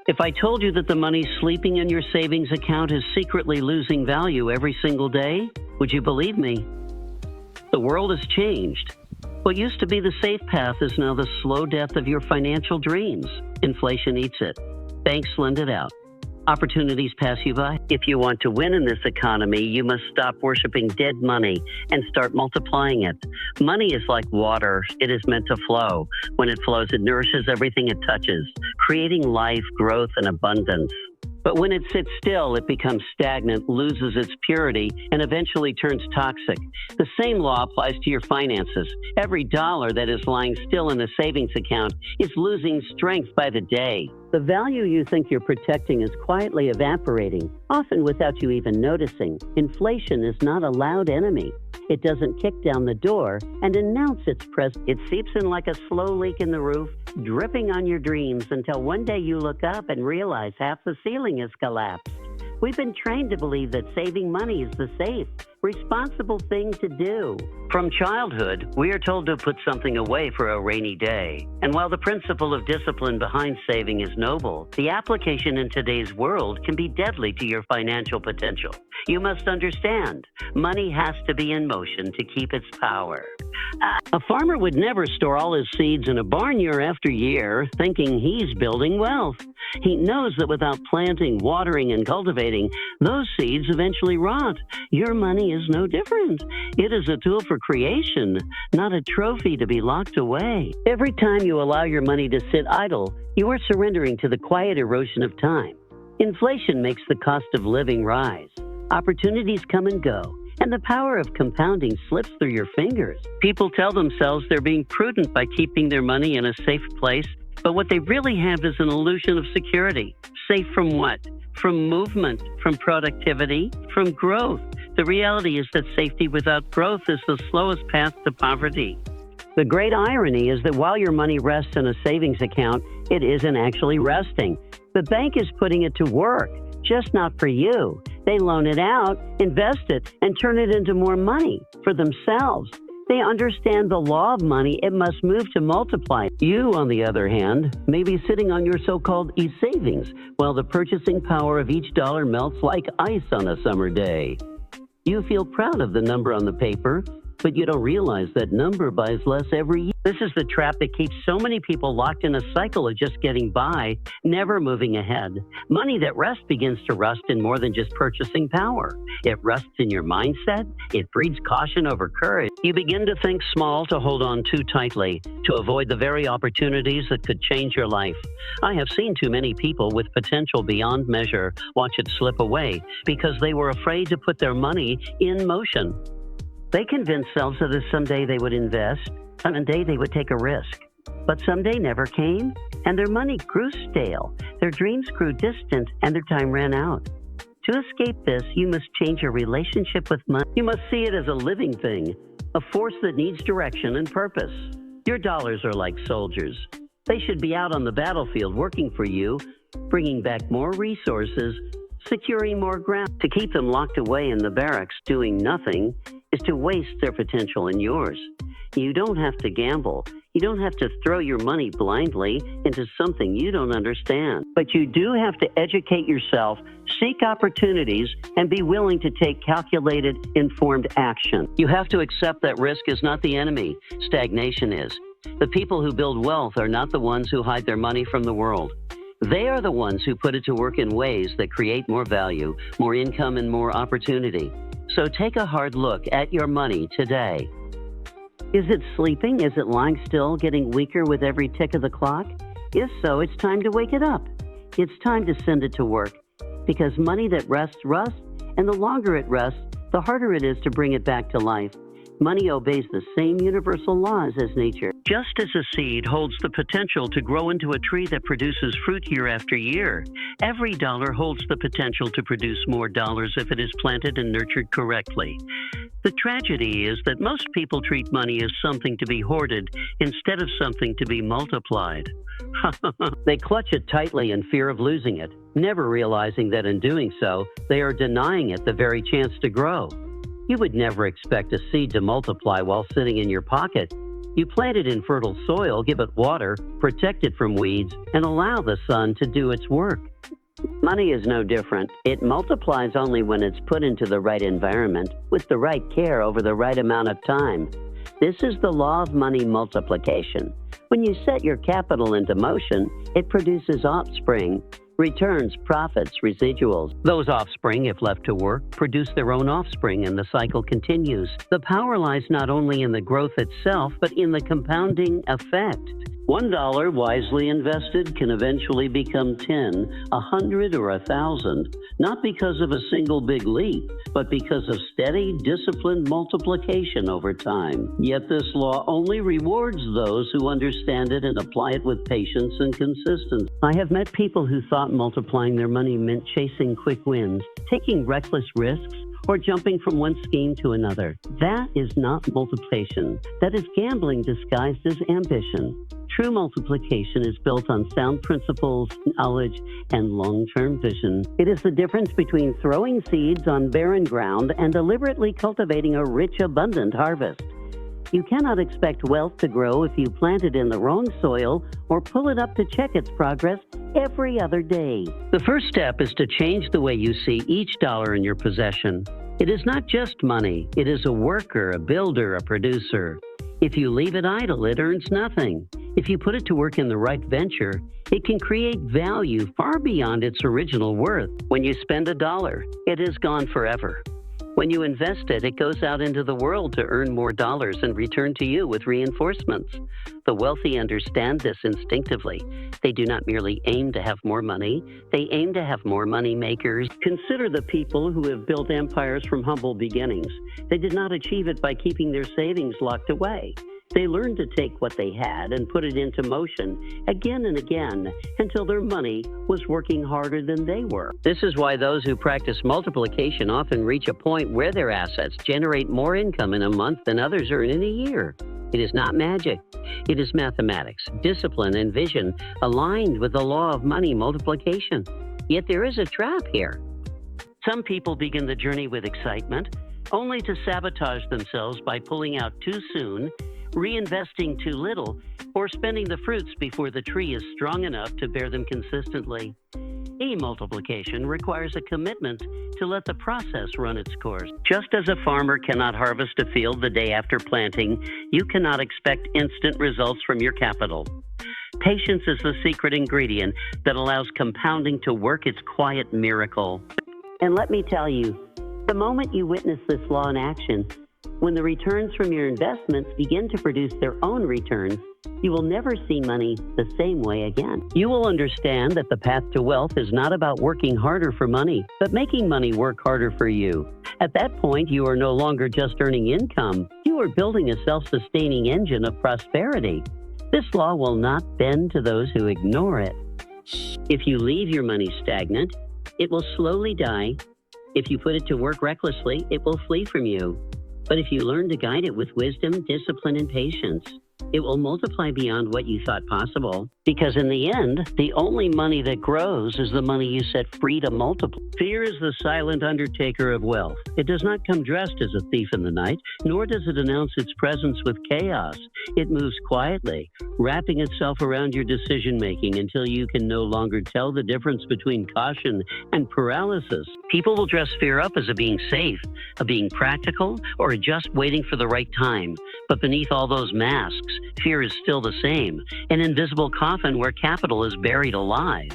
If I told you that the money sleeping in your savings account is secretly losing value every single day, would you believe me? The world has changed. What used to be the safe path is now the slow death of your financial dreams. Inflation eats it. Banks lend it out. Opportunities pass you by. If you want to win in this economy, you must stop worshiping dead money and start multiplying it. Money is like water. It is meant to flow. When it flows, it nourishes everything it touches, creating life, growth, and abundance. But when it sits still, it becomes stagnant, loses its purity, and eventually turns toxic. The same law applies to your finances. Every dollar that is lying still in a savings account is losing strength by the day. The value you think you're protecting is quietly evaporating, often without you even noticing. Inflation is not a loud enemy. It doesn't kick down the door and announce its presence. It seeps in like a slow leak in the roof, dripping on your dreams until one day you look up and realize half the ceiling has collapsed. We've been trained to believe that saving money is the safe, responsible thing to do. From childhood, we are told to put something away for a rainy day. And while the principle of discipline behind saving is noble, the application in today's world can be deadly to your financial potential. You must understand, money has to be in motion to keep its power. A farmer would never store all his seeds in a barn year after year, thinking he's building wealth. He knows that without planting, watering, and cultivating, those seeds eventually rot. Your money is no different. It is a tool for creation, not a trophy to be locked away. Every time you allow your money to sit idle, you are surrendering to the quiet erosion of time. Inflation makes the cost of living rise. Opportunities come and go, and the power of compounding slips through your fingers. People tell themselves they're being prudent by keeping their money in a safe place, but what they really have is an illusion of security. Safe from what? From movement, from productivity, from growth. The reality is that safety without growth is the slowest path to poverty. The great irony is that while your money rests in a savings account, it isn't actually resting. The bank is putting it to work, just not for you. They loan it out, invest it, and turn it into more money for themselves. They understand the law of money. It must move to multiply. You, on the other hand, may be sitting on your so-called e-savings, while the purchasing power of each dollar melts like ice on a summer day. You feel proud of the number on the paper, but you don't realize that number buys less every year. This is the trap that keeps so many people locked in a cycle of just getting by, never moving ahead. Money that rests begins to rust in more than just purchasing power. It rusts in your mindset. It breeds caution over courage. You begin to think small to hold on too tightly, to avoid the very opportunities that could change your life. I have seen too many people with potential beyond measure watch it slip away because they were afraid to put their money in motion. They convinced themselves that someday they would invest, someday they would take a risk. But someday never came, and their money grew stale, their dreams grew distant, and their time ran out. To escape this, you must change your relationship with money. You must see it as a living thing, a force that needs direction and purpose. Your dollars are like soldiers. They should be out on the battlefield working for you, bringing back more resources, securing more ground. To keep them locked away in the barracks doing nothing is to waste their potential and yours. You don't have to gamble. You don't have to throw your money blindly into something you don't understand. But you do have to educate yourself, seek opportunities, and be willing to take calculated, informed action. You have to accept that risk is not the enemy. Stagnation is. The people who build wealth are not the ones who hide their money from the world. They are the ones who put it to work in ways that create more value, more income, and more opportunity. So take a hard look at your money today. Is it sleeping? Is it lying still, getting weaker with every tick of the clock? If so, it's time to wake it up. It's time to send it to work, because money that rests, rusts, and the longer it rests, the harder it is to bring it back to life. Money obeys the same universal laws as nature. Just as a seed holds the potential to grow into a tree that produces fruit year after year, every dollar holds the potential to produce more dollars if it is planted and nurtured correctly. The tragedy is that most people treat money as something to be hoarded instead of something to be multiplied. They clutch it tightly in fear of losing it, never realizing that in doing so, they are denying it the very chance to grow. You would never expect a seed to multiply while sitting in your pocket. You plant it in fertile soil, give it water, protect it from weeds, and allow the sun to do its work. Money is no different. It multiplies only when it's put into the right environment, with the right care over the right amount of time. This is the law of money multiplication. When you set your capital into motion, it produces offspring, returns, profits, residuals. Those offspring, if left to work, produce their own offspring and the cycle continues. The power lies not only in the growth itself, but in the compounding effect. $1 wisely invested can eventually become 10, 100, or 1,000, not because of a single big leap, but because of steady, disciplined multiplication over time. Yet this law only rewards those who understand it and apply it with patience and consistency. I have met people who thought multiplying their money meant chasing quick wins, taking reckless risks, or jumping from one scheme to another. That is not multiplication. That is gambling disguised as ambition. True multiplication is built on sound principles, knowledge, and long-term vision. It is the difference between throwing seeds on barren ground and deliberately cultivating a rich, abundant harvest. You cannot expect wealth to grow if you plant it in the wrong soil or pull it up to check its progress every other day. The first step is to change the way you see each dollar in your possession. It is not just money. It is a worker, a builder, a producer. If you leave it idle, it earns nothing. If you put it to work in the right venture, it can create value far beyond its original worth. When you spend $1, it is gone forever. When you invest it, it goes out into the world to earn more dollars and return to you with reinforcements. The wealthy understand this instinctively. They do not merely aim to have more money, they aim to have more money makers. Consider the people who have built empires from humble beginnings. They did not achieve it by keeping their savings locked away. They learned to take what they had and put it into motion again and again until their money was working harder than they were. This is why those who practice multiplication often reach a point where their assets generate more income in a month than others earn in a year. It is not magic. It is mathematics, discipline, and vision aligned with the law of money multiplication. Yet there is a trap here. Some people begin the journey with excitement, only to sabotage themselves by pulling out too soon, reinvesting too little, or spending the fruits before the tree is strong enough to bear them consistently. Multiplication requires a commitment to let the process run its course. Just as a farmer cannot harvest a field the day after planting, you cannot expect instant results from your capital. Patience is the secret ingredient that allows compounding to work its quiet miracle. And let me tell you, the moment you witness this law in action, when the returns from your investments begin to produce their own returns, you will never see money the same way again. You will understand that the path to wealth is not about working harder for money, but making money work harder for you. At that point, you are no longer just earning income. You are building a self-sustaining engine of prosperity. This law will not bend to those who ignore it. If you leave your money stagnant, it will slowly die. If you put it to work recklessly, it will flee from you. But if you learn to guide it with wisdom, discipline, and patience, it will multiply beyond what you thought possible. Because in the end, the only money that grows is the money you set free to multiply. Fear is the silent undertaker of wealth. It does not come dressed as a thief in the night, nor does it announce its presence with chaos. It moves quietly, wrapping itself around your decision-making until you can no longer tell the difference between caution and paralysis. People will dress fear up as a being safe, a being practical, or a just waiting for the right time. But beneath all those masks, fear is still the same, an invisible coffin where capital is buried alive.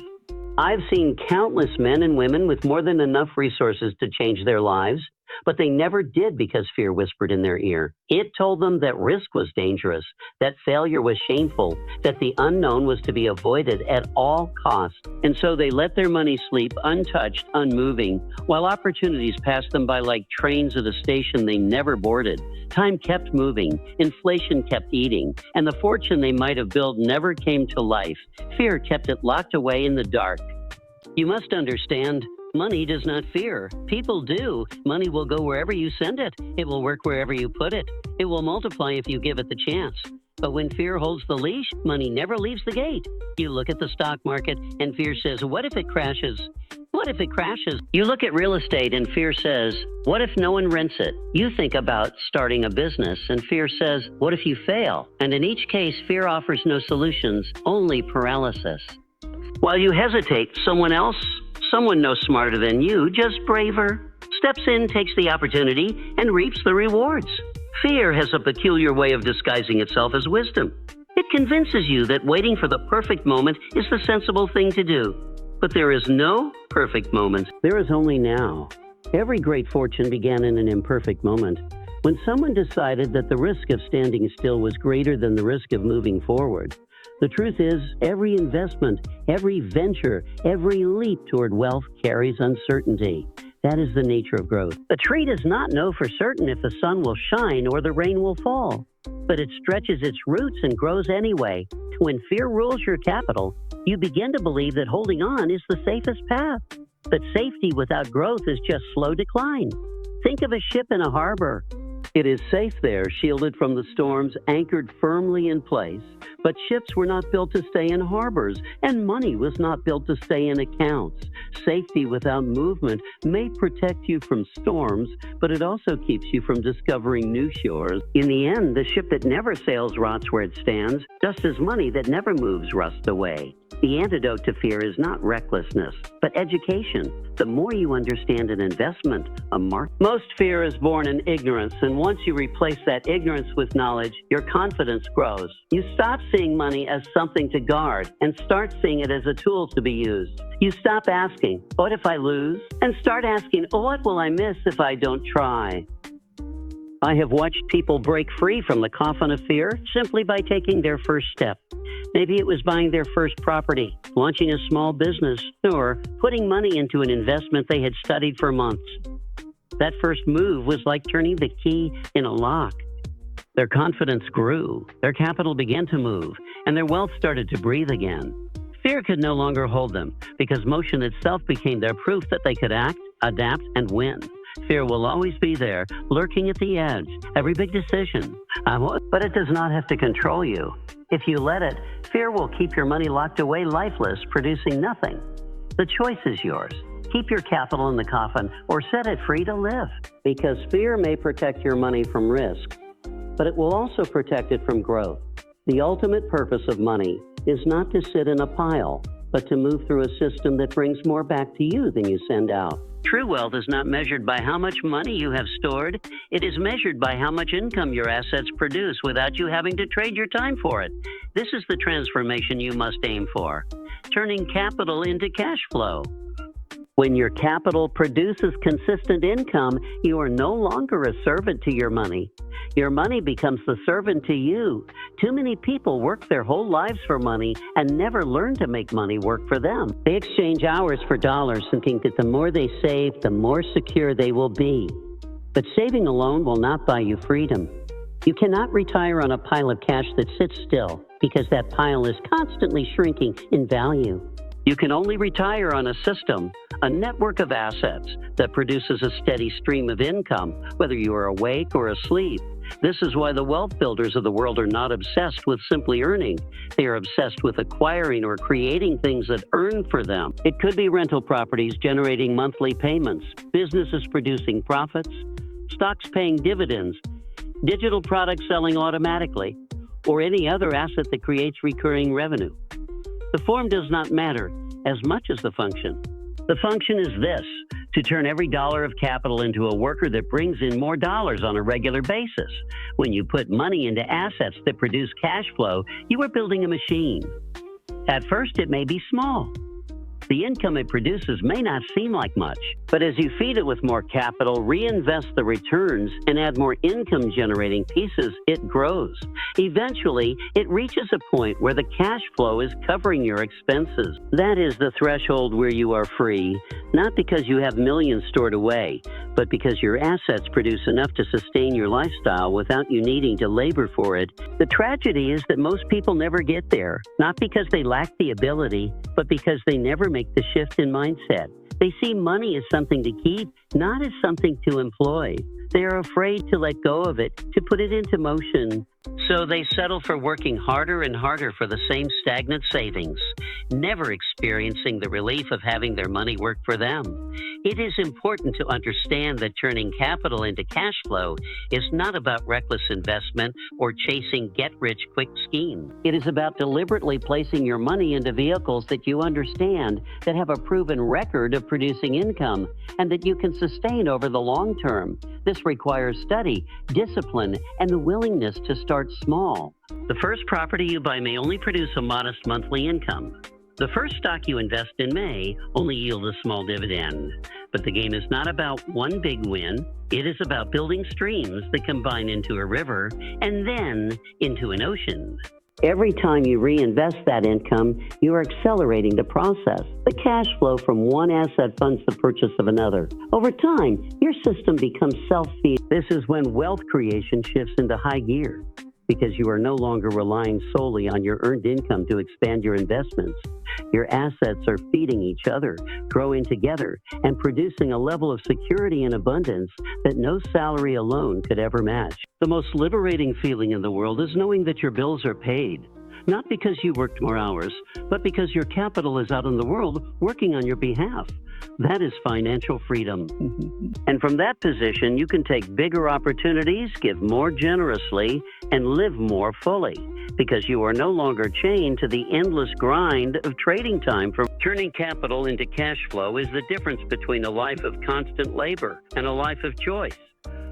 I've seen countless men and women with more than enough resources to change their lives, but they never did because fear whispered in their ear. It told them that risk was dangerous, that failure was shameful, that the unknown was to be avoided at all costs. And so they let their money sleep untouched, unmoving, while opportunities passed them by like trains at a station they never boarded. Time kept moving, inflation kept eating, and the fortune they might have built never came to life. Fear kept it locked away in the dark. You must understand, money does not fear. People do. Money will go wherever you send it. It will work wherever you put it. It will multiply if you give it the chance. But when fear holds the leash, money never leaves the gate. You look at the stock market and fear says, what if it crashes? What if it crashes? You look at real estate and fear says, what if no one rents it? You think about starting a business and fear says, what if you fail? And in each case, fear offers no solutions, only paralysis. While you hesitate, someone no smarter than you, just braver, steps in, takes the opportunity, and reaps the rewards. Fear has a peculiar way of disguising itself as wisdom. It convinces you that waiting for the perfect moment is the sensible thing to do. But there is no perfect moment. There is only now. Every great fortune began in an imperfect moment, when someone decided that the risk of standing still was greater than the risk of moving forward. The truth is, every investment, every venture, every leap toward wealth carries uncertainty. That is the nature of growth. A tree does not know for certain if the sun will shine or the rain will fall, but it stretches its roots and grows anyway. When fear rules your capital, you begin to believe that holding on is the safest path. But safety without growth is just slow decline. Think of a ship in a harbor. It is safe there, shielded from the storms, anchored firmly in place. But ships were not built to stay in harbors, and money was not built to stay in accounts. Safety without movement may protect you from storms, but it also keeps you from discovering new shores. In the end, the ship that never sails rots where it stands, just as money that never moves rusts away. The antidote to fear is not recklessness, but education. The more you understand an investment, a market. Most fear is born in ignorance, and once you replace that ignorance with knowledge, your confidence grows. You stop seeing money as something to guard and start seeing it as a tool to be used. You stop asking, what if I lose? And start asking, what will I miss if I don't try? I have watched people break free from the coffin of fear simply by taking their first step. Maybe it was buying their first property, launching a small business, or putting money into an investment they had studied for months. That first move was like turning the key in a lock. Their confidence grew, their capital began to move, and their wealth started to breathe again. Fear could no longer hold them because motion itself became their proof that they could act, adapt, and win. Fear will always be there, lurking at the edge, every big decision. But it does not have to control you. If you let it, fear will keep your money locked away lifeless, producing nothing. The choice is yours. Keep your capital in the coffin or set it free to live. Because fear may protect your money from risk, but it will also protect it from growth. The ultimate purpose of money is not to sit in a pile, but to move through a system that brings more back to you than you send out. True wealth is not measured by how much money you have stored. It is measured by how much income your assets produce without you having to trade your time for it. This is the transformation you must aim for, turning capital into cash flow. When your capital produces consistent income, you are no longer a servant to your money. Your money becomes the servant to you. Too many people work their whole lives for money and never learn to make money work for them. They exchange hours for dollars and think that the more they save, the more secure they will be. But saving alone will not buy you freedom. You cannot retire on a pile of cash that sits still because that pile is constantly shrinking in value. You can only retire on a system, a network of assets that produces a steady stream of income, whether you are awake or asleep. This is why the wealth builders of the world are not obsessed with simply earning. They are obsessed with acquiring or creating things that earn for them. It could be rental properties generating monthly payments, businesses producing profits, stocks paying dividends, digital products selling automatically, or any other asset that creates recurring revenue. The form does not matter as much as the function. The function is this: to turn every dollar of capital into a worker that brings in more dollars on a regular basis. When you put money into assets that produce cash flow, you are building a machine. At first, it may be small. The income it produces may not seem like much, but as you feed it with more capital, reinvest the returns, and add more income-generating pieces, it grows. Eventually, it reaches a point where the cash flow is covering your expenses. That is the threshold where you are free, not because you have millions stored away, but because your assets produce enough to sustain your lifestyle without you needing to labor for it. The tragedy is that most people never get there, not because they lack the ability, but because they never make the shift in mindset. They see money as something to keep, not as something to employ. They are afraid to let go of it, to put it into motion. So they settle for working harder and harder for the same stagnant savings, never experiencing the relief of having their money work for them. It is important to understand that turning capital into cash flow is not about reckless investment or chasing get-rich-quick schemes. It is about deliberately placing your money into vehicles that you understand, that have a proven record of producing income, and that you can sustain over the long term. This requires study, discipline, and the willingness to start small. The first property you buy may only produce a modest monthly income. The first stock you invest in may only yield a small dividend. But the game is not about one big win. It is about building streams that combine into a river and then into an ocean. Every time you reinvest that income, you are accelerating the process. The cash flow from one asset funds the purchase of another. Over time, your system becomes self-feeding. This is when wealth creation shifts into high gear, because you are no longer relying solely on your earned income to expand your investments. Your assets are feeding each other, growing together, and producing a level of security and abundance that no salary alone could ever match. The most liberating feeling in the world is knowing that your bills are paid. Not because you worked more hours, but because your capital is out in the world working on your behalf. That is financial freedom. And from that position, you can take bigger opportunities, give more generously, and live more fully, because you are no longer chained to the endless grind of trading time. For turning capital into cash flow is the difference between a life of constant labor and a life of choice.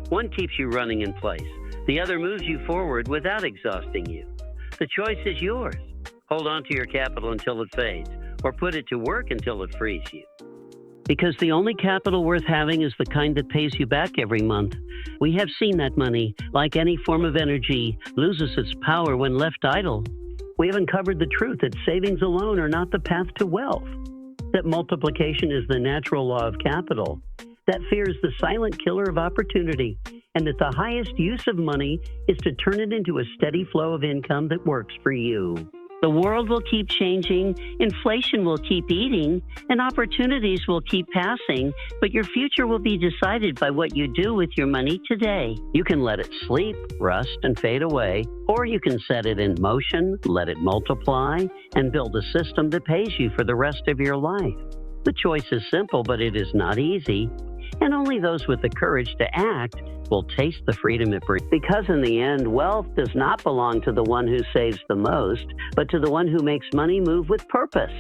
One keeps you running in place. The other moves you forward without exhausting you. The choice is yours. Hold on to your capital until it fades, or put it to work until it frees you. Because the only capital worth having is the kind that pays you back every month. We have seen that money, like any form of energy, loses its power when left idle. We have uncovered the truth that savings alone are not the path to wealth, that multiplication is the natural law of capital, that fear is the silent killer of opportunity, and that the highest use of money is to turn it into a steady flow of income that works for you. The world will keep changing, inflation will keep eating, and opportunities will keep passing, but your future will be decided by what you do with your money today. You can let it sleep, rust, and fade away, or you can set it in motion, let it multiply, and build a system that pays you for the rest of your life. The choice is simple, but it is not easy, and only those with the courage to act will taste the freedom it brings. Because in the end, wealth does not belong to the one who saves the most, but to the one who makes money move with purpose.